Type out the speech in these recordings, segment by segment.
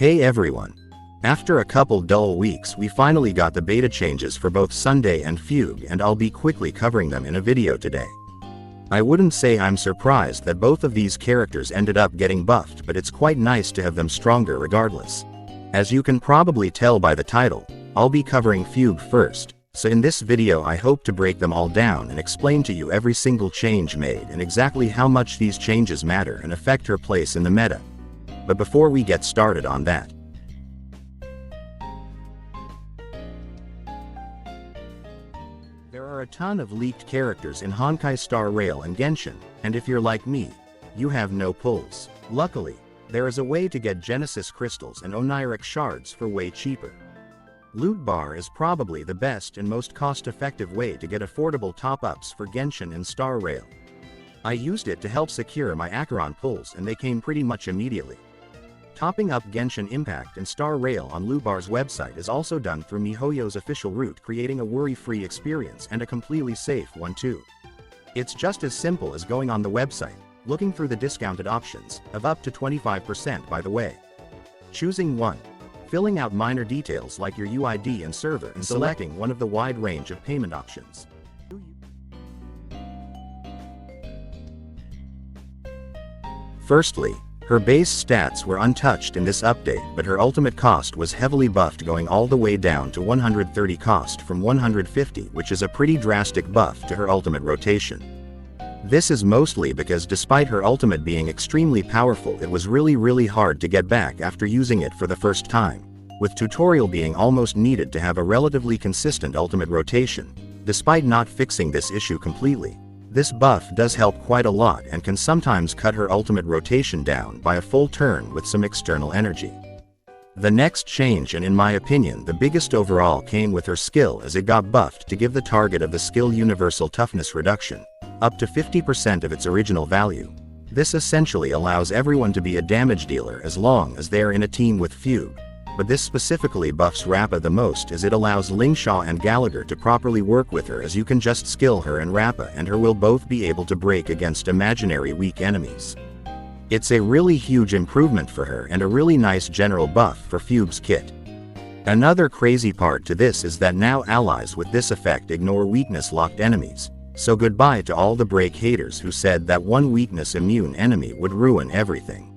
Hey everyone! After a couple dull weeks we finally got the beta changes for both Sunday and Fugue, and I'll be quickly covering them in a video today. I wouldn't say I'm surprised that both of these characters ended up getting buffed, but it's quite nice to have them stronger regardless. As you can probably tell by the title, I'll be covering Fugue first, so in this video I hope to break them all down and explain to you every single change made and exactly how much these changes matter and affect her place in the meta. But before we get started on that, there are a ton of leaked characters in Honkai Star Rail and Genshin, and if you're like me, you have no pulls. Luckily, there is a way to get Genesis crystals and Oniric shards for way cheaper. Loot Bar is probably the best and most cost-effective way to get affordable top-ups for Genshin and Star Rail. I used it to help secure my Acheron pulls and they came pretty much immediately. Topping up Genshin Impact and Star Rail on Loot Bar's website is also done through MiHoYo's official route, creating a worry-free experience and a completely safe one too. It's just as simple as going on the website, looking through the discounted options, of up to 25% by the way. Choosing one, filling out minor details like your UID and server, and selecting one of the wide range of payment options. Firstly, her base stats were untouched in this update, but her ultimate cost was heavily buffed, going all the way down to 130 cost from 150, which is a pretty drastic buff to her ultimate rotation. This is mostly because despite her ultimate being extremely powerful, it was really hard to get back after using it for the first time, with tutorial being almost needed to have a relatively consistent ultimate rotation. Despite not fixing this issue completely, this buff does help quite a lot and can sometimes cut her ultimate rotation down by a full turn with some external energy. The next change, and in my opinion the biggest overall, came with her skill, as it got buffed to give the target of the skill universal toughness reduction, up to 50% of its original value. This essentially allows everyone to be a damage dealer as long as they are in a team with Fugue, but this specifically buffs Rappa the most, as it allows Lingshaw and Gallagher to properly work with her, as you can just skill her and Rappa and her will both be able to break against imaginary weak enemies. It's a really huge improvement for her and a really nice general buff for Fugue's kit. Another crazy part to this is that now allies with this effect ignore weakness locked enemies, so goodbye to all the break haters who said that one weakness immune enemy would ruin everything.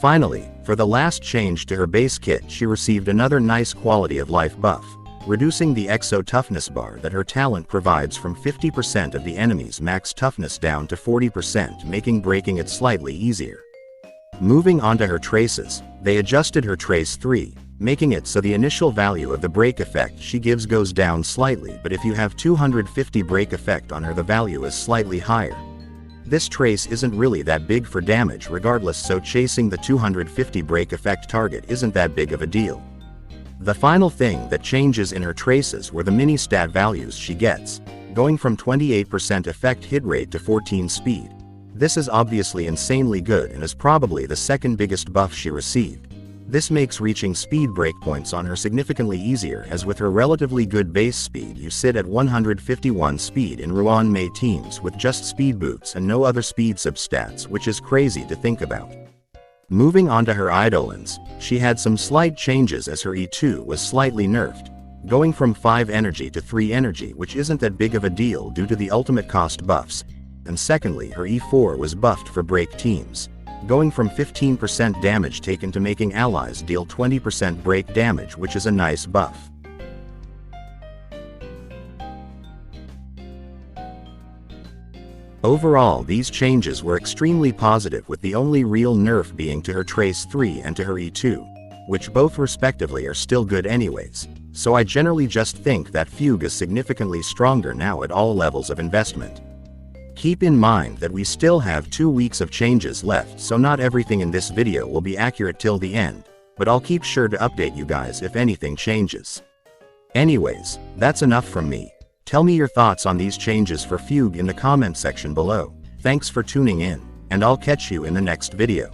Finally, for the last change to her base kit, she received another nice quality of life buff, reducing the exo toughness bar that her talent provides from 50% of the enemy's max toughness down to 40%, making breaking it slightly easier. Moving on to her traces, they adjusted her trace 3, making it so the initial value of the break effect she gives goes down slightly, but if you have 250 break effect on her, the value is slightly higher. This trace isn't really that big for damage regardless, so chasing the 250 break effect target isn't that big of a deal. The final thing that changes in her traces were the mini stat values she gets, going from 28% effect hit rate to 14 speed. This is obviously insanely good and is probably the second biggest buff she received. This makes reaching speed breakpoints on her significantly easier, as with her relatively good base speed you sit at 151 speed in Ruan Mei teams with just speed boots and no other speed substats, which is crazy to think about. Moving on to her Eidolons, she had some slight changes, as her E2 was slightly nerfed, going from 5 energy to 3 energy, which isn't that big of a deal due to the ultimate cost buffs, and secondly her E4 was buffed for break teams, going from 15% damage taken to making allies deal 20% break damage, which is a nice buff. Overall, these changes were extremely positive, with the only real nerf being to her Trace 3 and to her E2, which both respectively are still good anyways, so I generally just think that Fugue is significantly stronger now at all levels of investment. Keep in mind that we still have 2 weeks of changes left, so not everything in this video will be accurate till the end, but I'll keep sure to update you guys if anything changes. Anyways, that's enough from me. Tell me your thoughts on these changes for Fugue in the comment section below. Thanks for tuning in, and I'll catch you in the next video.